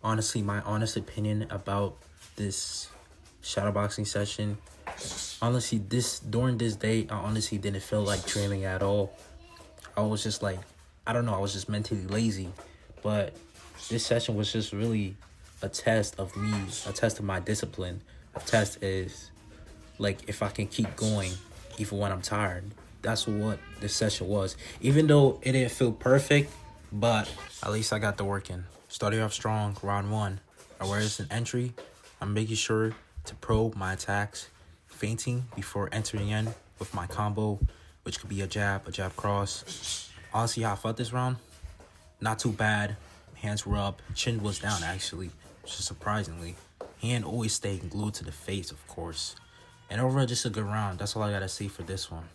Honestly, my honest opinion about this shadowboxing session, honestly, during this day, I honestly didn't feel like training at all. I was just like, I don't know, I was just mentally lazy. But this session was just really a test of me, a test of my discipline. A test is like if I can keep going even when I'm tired. That's what this session was. Even though it didn't feel perfect, but at least I got the work in. Starting off strong, round one. Whereas an entry, I'm making sure to probe my attacks, feinting before entering in with my combo, which could be a jab cross. Honestly, how I felt this round, not too bad. Hands were up, chin was down actually, which is surprisingly. Hand always staying glued to the face, of course. And overall, just a good round. That's all I gotta say for this one.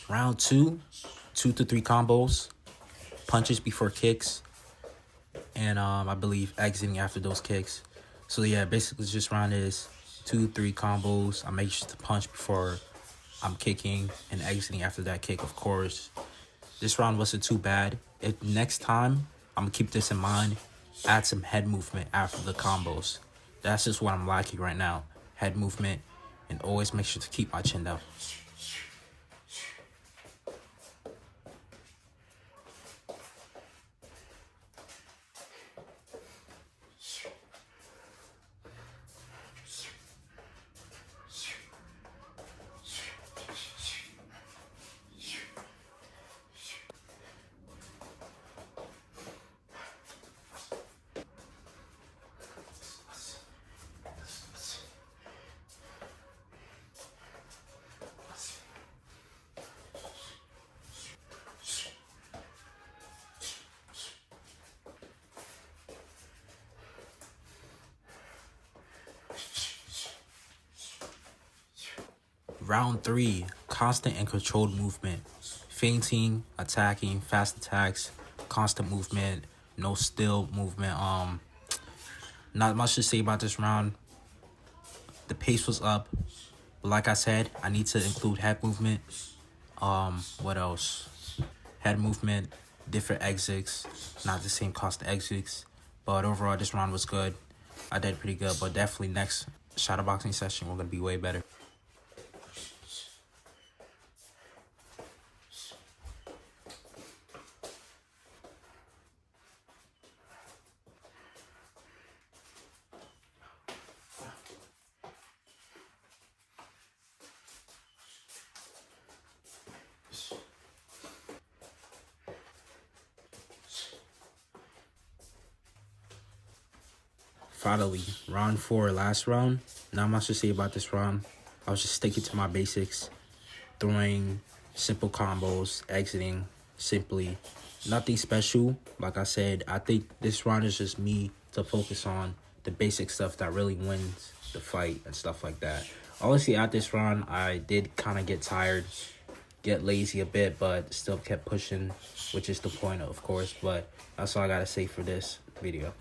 Round two, 2 to 3 combos, punches before kicks, and I believe exiting after those kicks. So yeah, basically this round is 2-3 combos. I make sure to punch before I'm kicking and exiting after that kick, of course. This round wasn't too bad. If next time, I'm gonna keep this in mind. Add some head movement after the combos. That's just what I'm lacking right now. Head movement, and always make sure to keep my chin down. Round three, constant and controlled movement. Feinting, attacking, fast attacks, constant movement, no still movement. Not much to say about this round. The pace was up. But like I said, I need to include head movement. What else? Head movement, different exits, not the same cost of exits. But overall, this round was good. I did pretty good, but definitely next shadowboxing session, we're gonna be way better. Finally, round four, last round. Not much to say about this round. I was just sticking to my basics, throwing simple combos, exiting simply. Nothing special. Like I said, I think this round is just me to focus on the basic stuff that really wins the fight and stuff like that. Honestly, at this round, I did kind of get tired, get lazy a bit, but still kept pushing, which is the point, of course. But that's all I gotta say for this video.